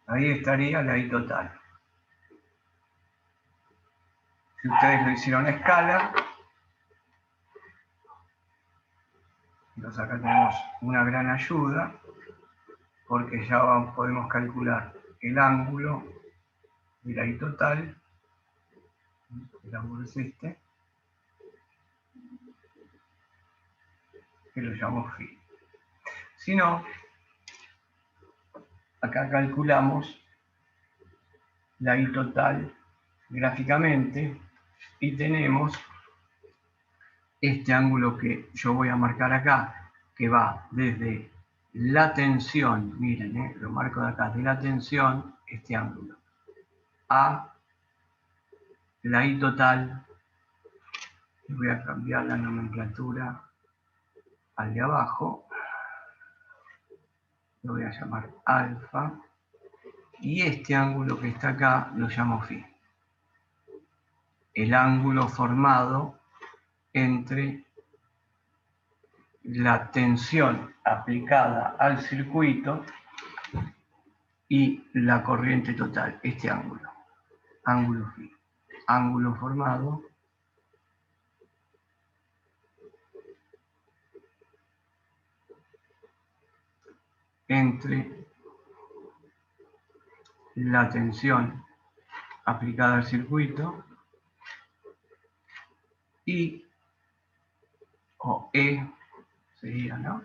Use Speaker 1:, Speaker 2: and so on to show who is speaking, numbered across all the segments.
Speaker 1: Ahí estaría la I total. Si ustedes lo hicieron a escala, entonces acá tenemos una gran ayuda, porque ya podemos calcular el ángulo de la I total. El ángulo es este, que lo llamo phi. Si no, acá calculamos la I total gráficamente y tenemos este ángulo que yo voy a marcar acá, que va desde la tensión, miren, lo marco de acá, de la tensión, este ángulo, a la I total. Voy a cambiar la nomenclatura al de abajo, lo voy a llamar alfa, y este ángulo que está acá lo llamo phi. El ángulo formado entre la tensión aplicada al circuito y la corriente total, este ángulo, ángulo phi, ángulo formado entre la tensión aplicada al circuito y, o E sería, ¿no?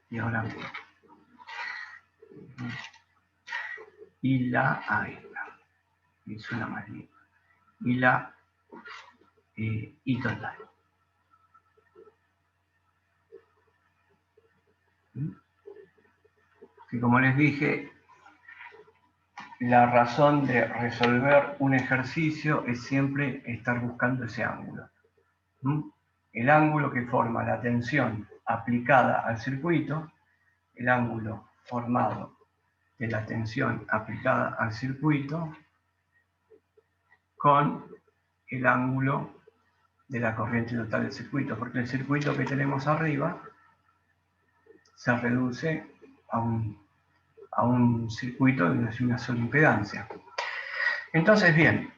Speaker 1: Y ahora y la y suena más bien, y la I total. Que como les dije, la razón de resolver un ejercicio es siempre estar buscando ese ángulo. El ángulo que forma la tensión aplicada al circuito, el ángulo formado de la tensión aplicada al circuito con el ángulo de la corriente total del circuito, porque el circuito que tenemos arriba se reduce a un circuito de una sola impedancia. Entonces, bien,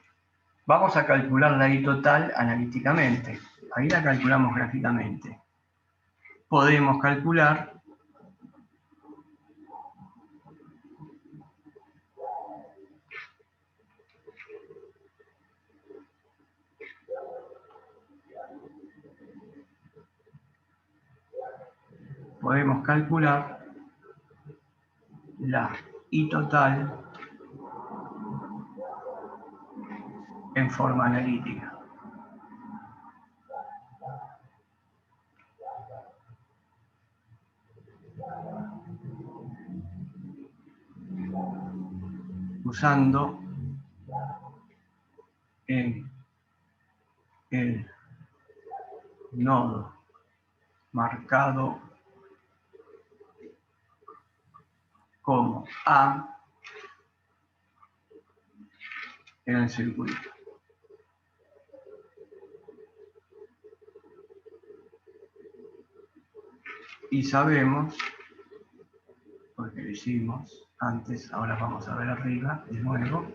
Speaker 1: vamos a calcular la I total analíticamente. Ahí la calculamos gráficamente. Podemos calcular la I total en forma analítica. Usando en el nodo marcado como A en el circuito. Y sabemos, porque lo hicimos antes, ahora vamos a ver arriba de nuevo,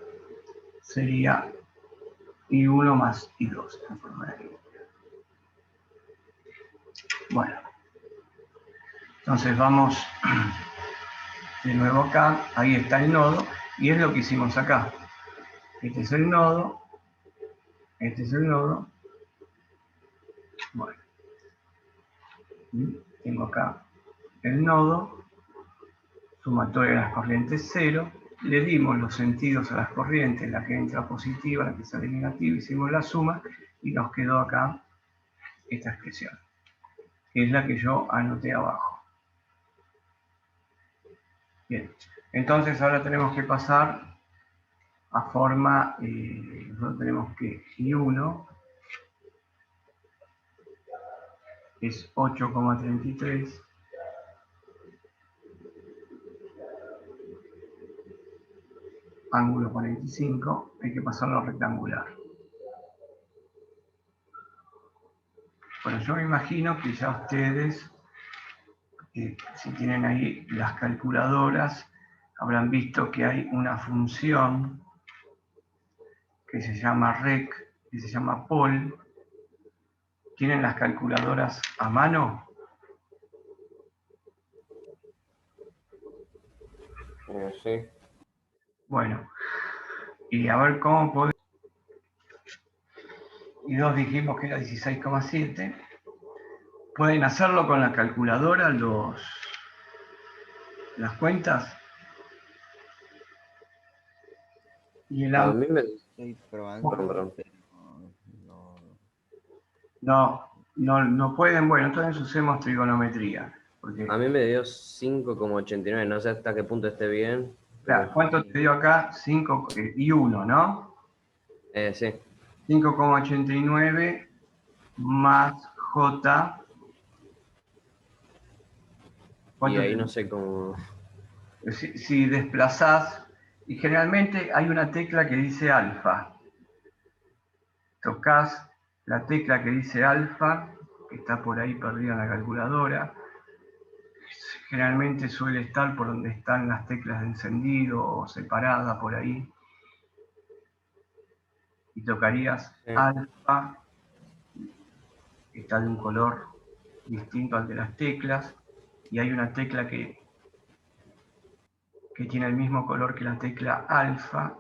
Speaker 1: sería I1 más I2 en forma analítica. Bueno, entonces vamos de nuevo acá, ahí está el nodo, y es lo que hicimos acá. Este es el nodo, este es el nodo. Bueno, tengo acá el nodo, sumatoria de las corrientes 0, le dimos los sentidos a las corrientes, la que entra positiva, la que sale negativa, hicimos la suma y nos quedó acá esta expresión, que es la que yo anoté abajo. Bien, entonces ahora tenemos que pasar a forma, nosotros tenemos que I1 es 8,33, ángulo 45, hay que pasarlo a rectangular. Bueno, yo me imagino que ya ustedes, si tienen ahí las calculadoras, habrán visto que hay una función que se llama rec, que se llama pol. ¿Tienen las calculadoras a mano?
Speaker 2: Sí.
Speaker 1: Bueno, y a ver cómo podemos... Y 2 dijimos que era 16,7. ¿Pueden hacerlo con la calculadora las cuentas? Y el
Speaker 2: A mí me...
Speaker 3: Estoy probando,
Speaker 2: Perdón.
Speaker 3: pero no.
Speaker 1: no pueden. Bueno, entonces usemos trigonometría. Porque,
Speaker 2: A mí me dio 5,89, no sé hasta qué punto esté bien, pero...
Speaker 1: ¿cuánto te dio acá? 5 y 1, ¿no?
Speaker 2: Sí.
Speaker 1: 5,89 más J.
Speaker 2: Y
Speaker 1: ¿Cuánto
Speaker 2: ahí
Speaker 1: te
Speaker 2: no
Speaker 1: dio?
Speaker 2: sé cómo...
Speaker 1: Si desplazás, y generalmente hay una tecla que dice alfa. Tocas la tecla que dice alfa, que está por ahí perdida en la calculadora. Generalmente suele estar por donde están las teclas de encendido o separada por ahí. Y tocarías alfa, que está de un color distinto al de las teclas. Y hay una tecla que tiene el mismo color que la tecla alfa,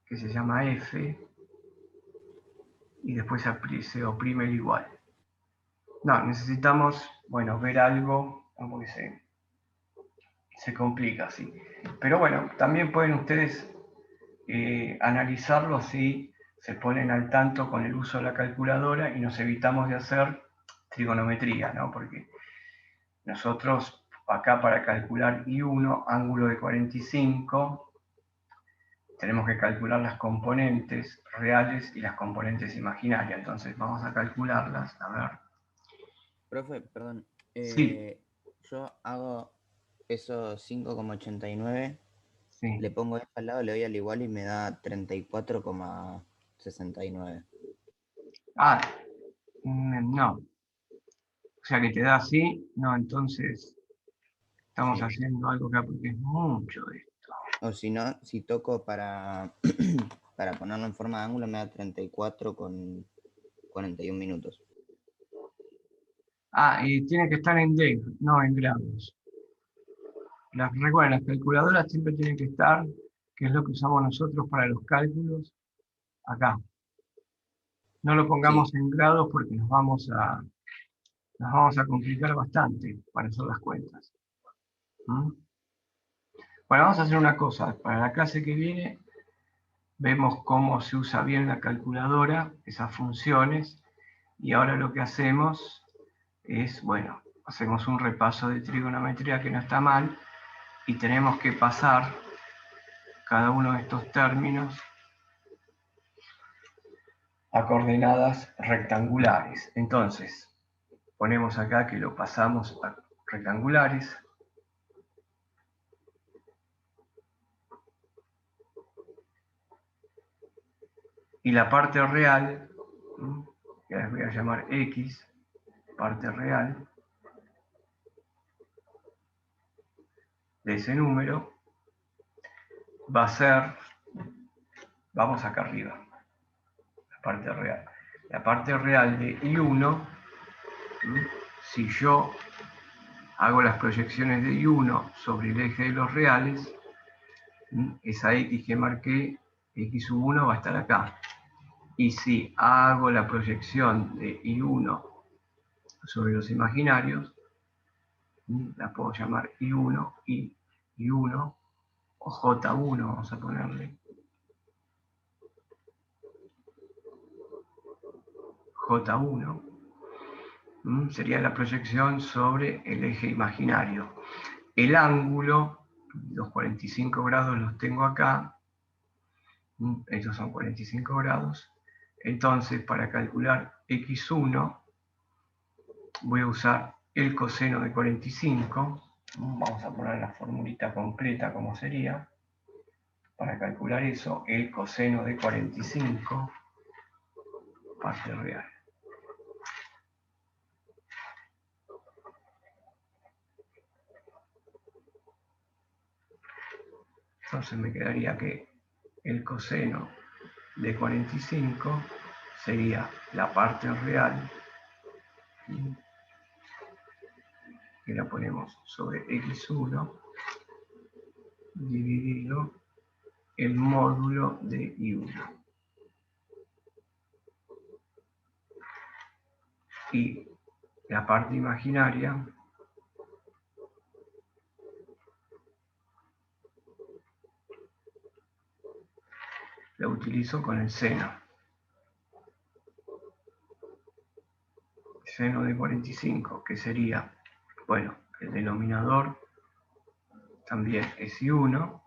Speaker 1: que se llama F, y después se oprime el igual. No, necesitamos, bueno, ver algo, porque se complica así. Pero bueno, también pueden ustedes analizarlo si se ponen al tanto con el uso de la calculadora y nos evitamos de hacer trigonometría, ¿no? Porque nosotros acá para calcular I1, ángulo de 45, tenemos que calcular las componentes reales y las componentes imaginarias. Entonces vamos a calcularlas, a ver.
Speaker 3: Profe, perdón.
Speaker 1: Sí,
Speaker 3: Yo hago esos 5,89,
Speaker 1: sí.
Speaker 3: le pongo esto al lado, le doy al igual y me da 34,69.
Speaker 1: Ah, no. O sea que te da así, no, entonces estamos
Speaker 3: Sí.
Speaker 1: haciendo algo acá porque es mucho esto.
Speaker 3: O si no, si toco para, para ponerlo en forma de ángulo, me da 34,41 minutos.
Speaker 1: Ah, y tiene que estar en deg, no en grados. Recuerden, las calculadoras siempre tienen que estar, que es lo que usamos nosotros para los cálculos, acá. No lo
Speaker 3: Sí,
Speaker 1: pongamos en grados porque nos vamos a complicar bastante para hacer las cuentas. ¿Mm? Bueno, vamos a hacer una cosa. Para la clase que viene, vemos cómo se usa bien la calculadora, esas funciones, y ahora lo que hacemos es, bueno, hacemos un repaso de trigonometría que no está mal, y tenemos que pasar cada uno de estos términos a coordenadas rectangulares. Entonces, ponemos acá que lo pasamos a rectangulares. Y la parte real, que les voy a llamar X, parte real de ese número, va a ser, vamos acá arriba, la parte real. La parte real de I1, si yo hago las proyecciones de I1 sobre el eje de los reales, esa X que marqué, X1 va a estar acá. Y si hago la proyección de I1 sobre los imaginarios, la puedo llamar I1, I1 o J1, vamos a ponerle. J1 sería la proyección sobre el eje imaginario. El ángulo, los 45 grados los tengo acá, estos son 45 grados. Entonces, para calcular X1, voy a usar el coseno de 45. Vamos a poner la formulita completa como sería. Para calcular eso, el coseno de 45, parte real. Entonces me quedaría que el coseno de 45 sería la parte real, que la ponemos sobre x1, dividido el módulo de i1. Y la parte imaginaria la utilizo con el seno. Seno de 45, que sería, bueno, el denominador también es I1,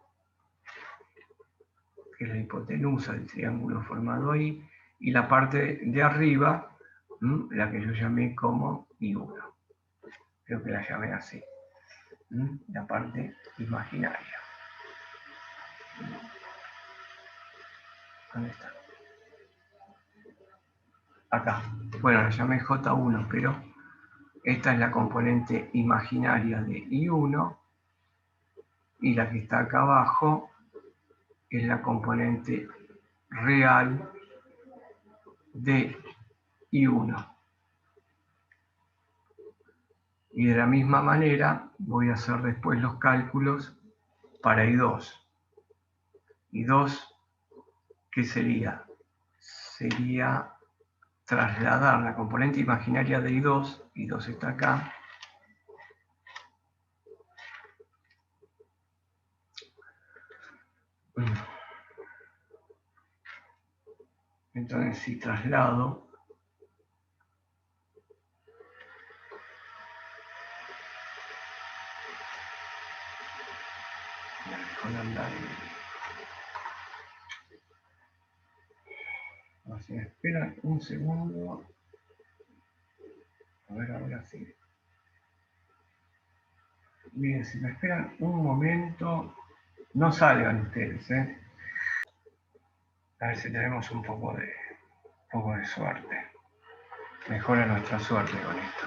Speaker 1: que es la hipotenusa del triángulo formado ahí, y la parte de arriba, la que yo llamé como I1. Creo que la llamé así. La parte imaginaria. ¿Dónde está? Acá. Bueno, la llamé J1, pero esta es la componente imaginaria de I1 y la que está acá abajo es la componente real de I1. Y de la misma manera voy a hacer después los cálculos para I2. I2, ¿qué sería? Sería trasladar la componente imaginaria de I2 está acá, entonces si traslado si me esperan un segundo, a ver, ahora sí. Bien, si me esperan un momento, no salgan ustedes, a ver si tenemos un poco de suerte. Mejora nuestra suerte con esto.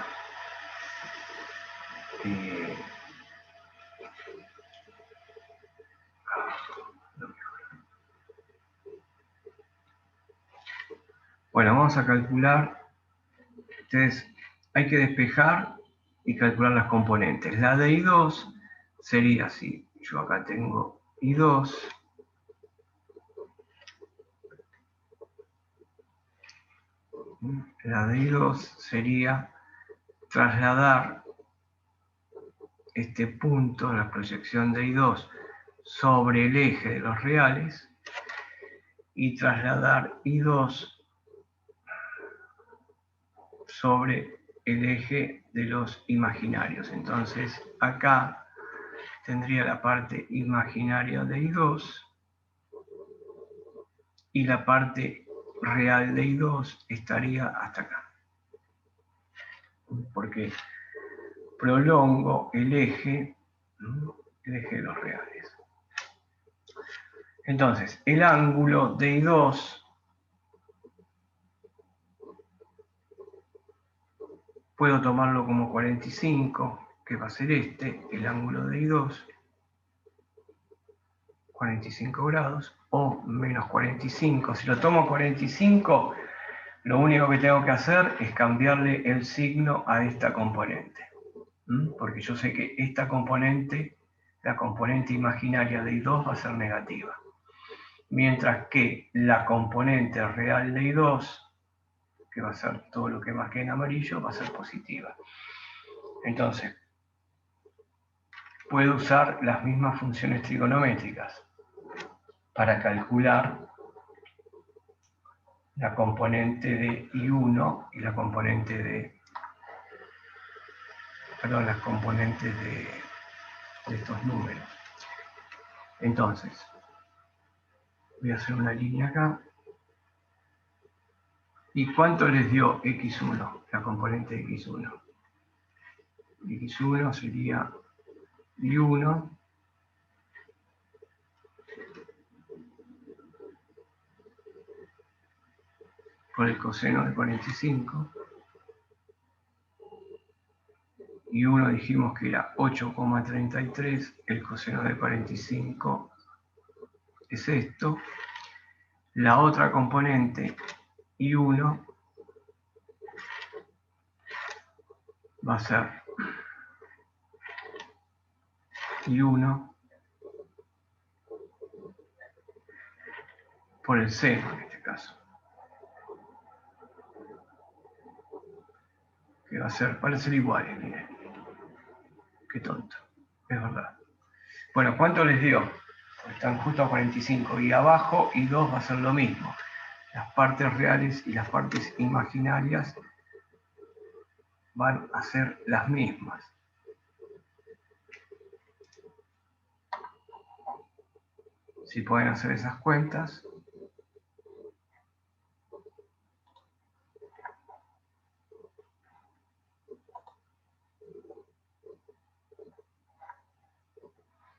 Speaker 1: Bueno, vamos a calcular. Entonces, hay que despejar y calcular las componentes. La de I2 sería así. Yo acá tengo I2. La de I2 sería trasladar este punto, la proyección de I2, sobre el eje de los reales y trasladar I2 sobre el eje de los imaginarios. Entonces, acá tendría la parte imaginaria de I2 y la parte real de I2 estaría hasta acá. Porque prolongo el eje de los reales. Entonces, el ángulo de I2 puedo tomarlo como 45, que va a ser el ángulo de I2, 45 grados, o menos 45. Si lo tomo 45, lo único que tengo que hacer es cambiarle el signo a esta componente. Porque yo sé que esta componente, la componente imaginaria de I2 va a ser negativa. Mientras que la componente real de I2, que va a ser todo lo que marqué en amarillo, va a ser positiva. Entonces, puedo usar las mismas funciones trigonométricas para calcular la componente de I1 y la componente de, las componentes de estos números. Entonces, voy a hacer una línea acá. ¿Y cuánto les dio X1, la componente de X1? X1 sería I1 por el coseno de 45. I1 dijimos que era 8,33, el coseno de 45 es esto. La otra componente, I1, va a ser I1 por el 0 en este caso. Que va a ser, van a ser iguales, miren. Qué tonto, es verdad. Bueno, ¿cuánto les dio? Están justo a 45 y abajo y 2 va a ser lo mismo. Las partes reales y las partes imaginarias van a ser las mismas. Si pueden hacer esas cuentas.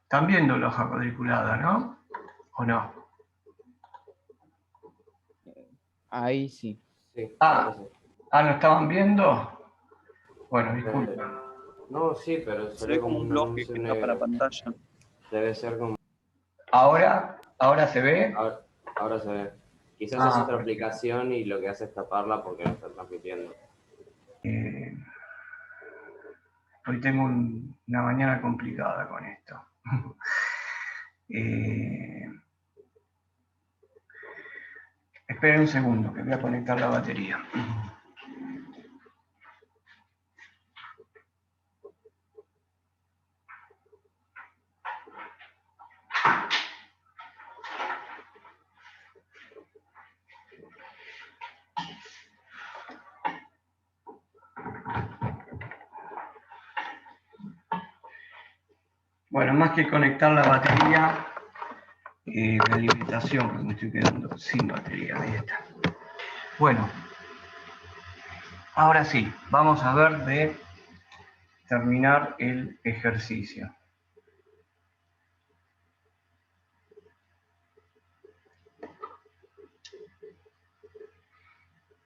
Speaker 1: Están viendo la hoja cuadriculada, ¿no? ¿O no?
Speaker 4: Ahí sí.
Speaker 2: Sí,
Speaker 1: Ah,
Speaker 2: sí.
Speaker 1: ¿lo estaban viendo? Bueno, disculpen.
Speaker 2: No, sí, pero
Speaker 5: Se ve como un bloque que tapa la pantalla.
Speaker 2: Debe ser como...
Speaker 1: ¿Ahora se ve?
Speaker 2: Ahora se ve. Quizás
Speaker 1: Ah,
Speaker 2: es otra
Speaker 1: perfecto.
Speaker 2: aplicación y lo que hace es taparla porque no está transmitiendo.
Speaker 1: Hoy tengo una mañana complicada con esto. Esperen un segundo, que voy a conectar la batería. Bueno, más que conectar la batería, la alimentación, porque me estoy quedando sin batería. Ahí está. Bueno, ahora sí, vamos a ver de terminar el ejercicio.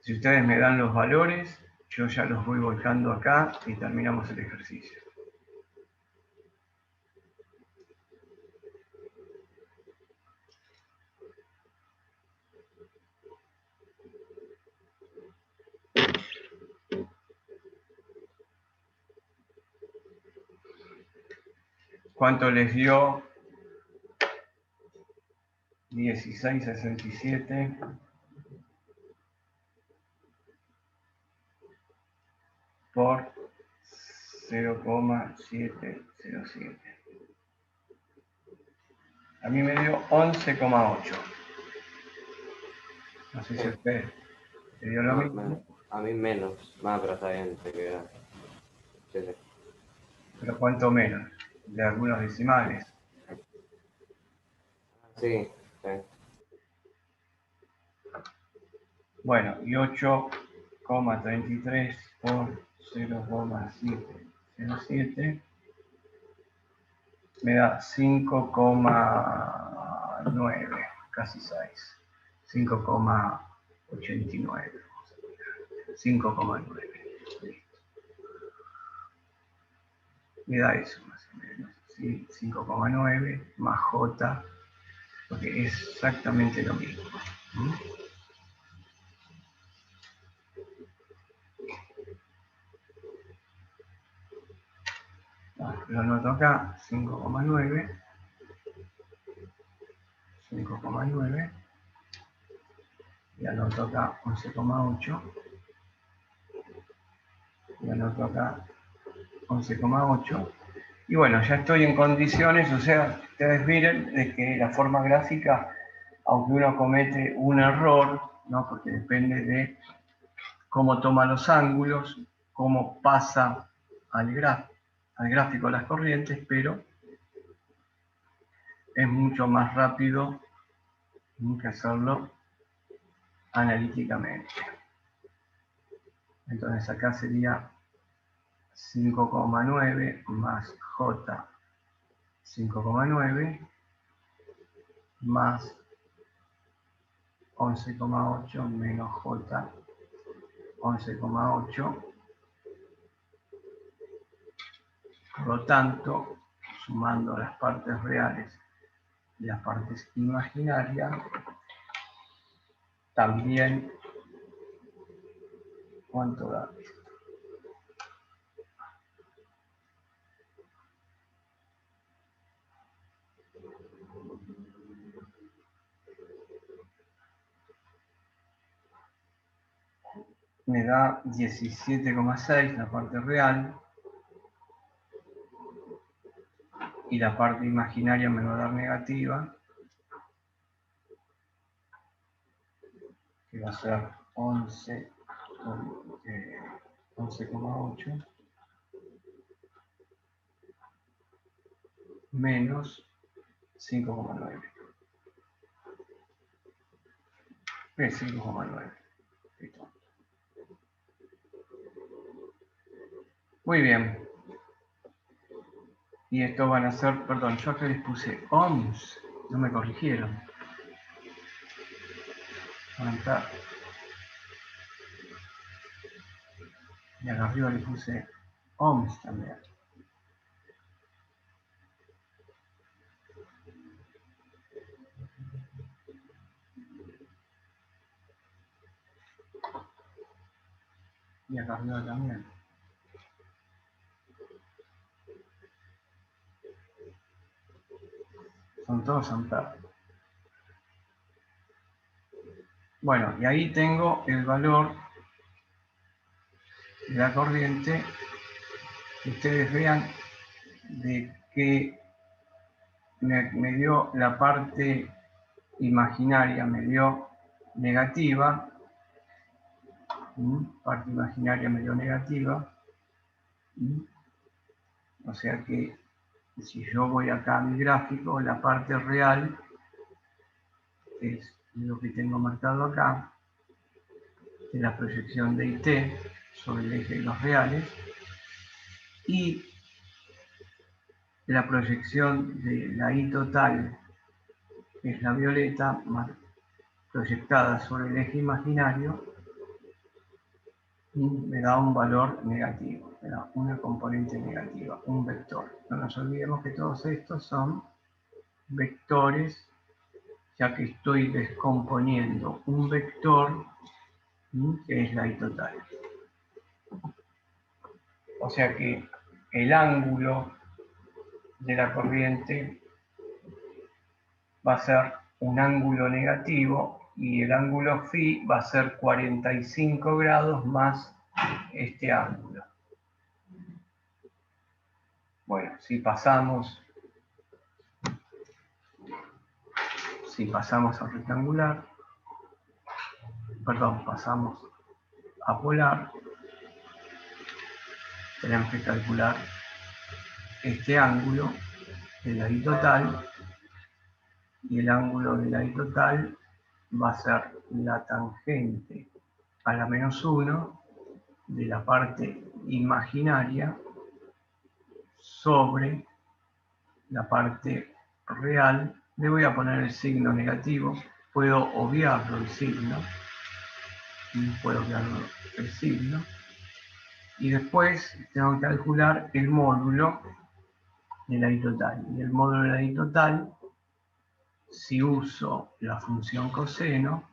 Speaker 1: Si ustedes me dan los valores, yo ya los voy volcando acá y terminamos el ejercicio. ¿Cuánto les dio? 1667 por 0,707. A mí me dio 11,8. No sé si a usted le dio lo mismo.
Speaker 2: A mí menos. No, pero está bien, te queda. Sí, sí.
Speaker 1: Pero ¿cuánto menos? De algunos decimales.
Speaker 2: Sí, sí.
Speaker 1: Bueno, y 8,33 por 0,707 me da 5,9, casi 6. 5,89. 5,9. Me da eso más o menos. ¿Sí? 5,9 más J, porque es exactamente lo mismo. ¿Mm? Lo anoto acá, 5,9, 5,9, y anoto acá 11,8, y anoto acá 11,8, y bueno, ya estoy en condiciones, o sea, ustedes miren de que la forma gráfica, aunque uno comete un error, ¿no? Porque depende de cómo toma los ángulos, cómo pasa al gráfico las corrientes, pero es mucho más rápido que hacerlo analíticamente. Entonces acá sería 5,9 más J 5,9 más 11,8 menos J 11,8. Por lo tanto, sumando las partes reales las partes imaginarias también. ¿Cuánto da? Me da 17,6 la parte real y la parte imaginaria me va a dar negativa, que va a ser 11,8 menos 5,9. Es 5,9. Listo. Muy bien. Y esto van a ser, perdón, yo acá les puse ohms, no me corrigieron. Van a estar. Y acá arriba le puse ohms también. Y acá arriba también. Son todos amperes. Bueno, y ahí tengo el valor de la corriente. Que ustedes vean de que me dio la parte imaginaria, me dio negativa. Parte imaginaria me dio negativa. O sea que si yo voy acá a mi gráfico, la parte real es lo que tengo marcado acá, de la proyección de IT sobre el eje de los reales, y la proyección de la I total, que es la violeta, proyectada sobre el eje imaginario, y me da un valor negativo, me da una componente negativa, un vector. No nos olvidemos que todos estos son vectores, ya que estoy descomponiendo un vector que es la I total. O sea que el ángulo de la corriente va a ser un ángulo negativo y el ángulo phi va a ser 45 grados más este ángulo. Bueno, si pasamos a rectangular, perdón, pasamos a polar, tenemos que calcular este ángulo de la I total, y el ángulo de la I total va a ser la tangente a la menos 1 de la parte imaginaria sobre la parte real. Le voy a poner el signo negativo, puedo obviarlo el signo, y después tengo que calcular el módulo de la I total. Y el módulo de la I total, si uso la función coseno,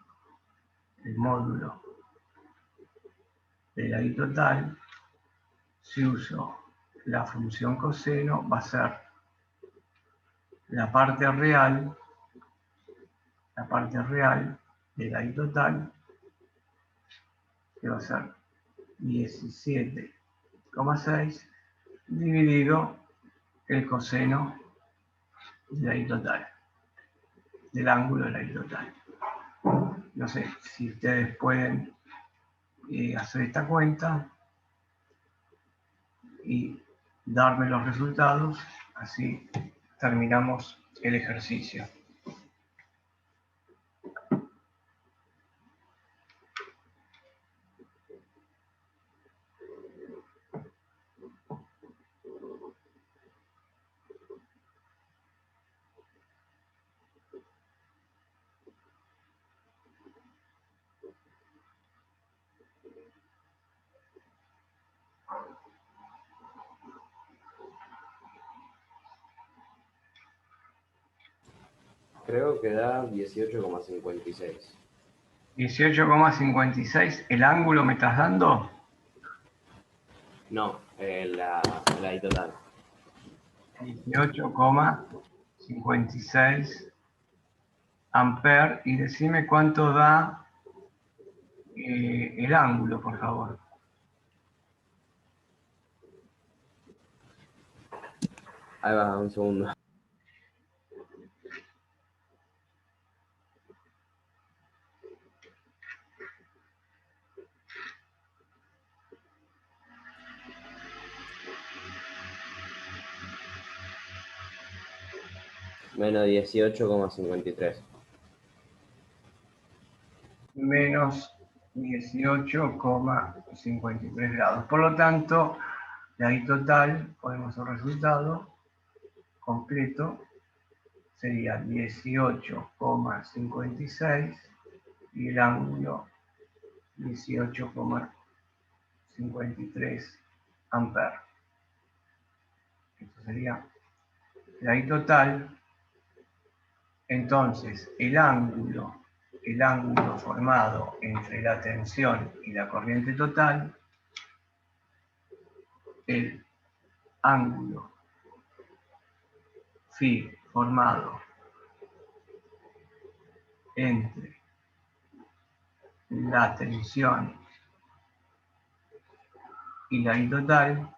Speaker 1: el módulo de la I total, si uso la función coseno, va a ser la parte real de la I total, que va a ser 17,6 dividido el coseno de la I total, del ángulo de la I total. No sé si ustedes pueden hacer esta cuenta y darme los resultados, así terminamos el ejercicio.
Speaker 2: Creo que da 18,56.
Speaker 1: 18,56. ¿El ángulo me estás dando?
Speaker 2: No, la I total.
Speaker 1: 18,56 amperes. Y decime cuánto da el ángulo, por favor.
Speaker 2: Ahí va, un segundo. Menos 18,53.
Speaker 1: Menos 18,53 grados. Por lo tanto, de ahí total, podemos el resultado completo, sería 18,56 y el ángulo 18,53 amperes. Esto sería de ahí total. Entonces, el ángulo formado entre la tensión y la corriente total, el ángulo phi formado entre la tensión y la I total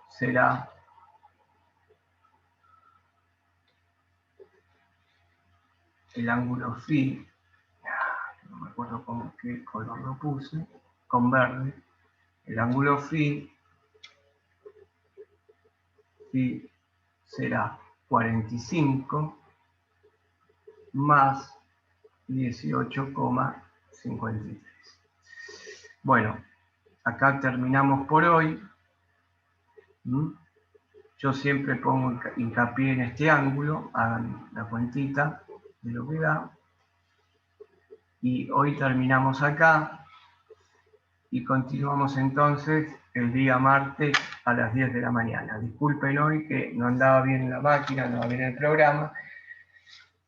Speaker 1: será el ángulo phi, no me acuerdo con qué color lo puse, con verde, el ángulo phi será 45 más 18,53. Bueno, acá terminamos por hoy. Yo siempre pongo hincapié en este ángulo, hagan la cuentita de lo que da. Y hoy terminamos acá y continuamos entonces el día martes a las 10 de la mañana. Disculpen hoy que no andaba bien la máquina, no andaba bien el programa.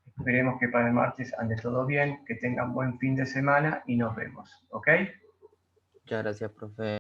Speaker 1: Esperemos que para el martes ande todo bien, que tengan buen fin de semana y nos vemos. ¿Ok?
Speaker 3: Muchas gracias, profe.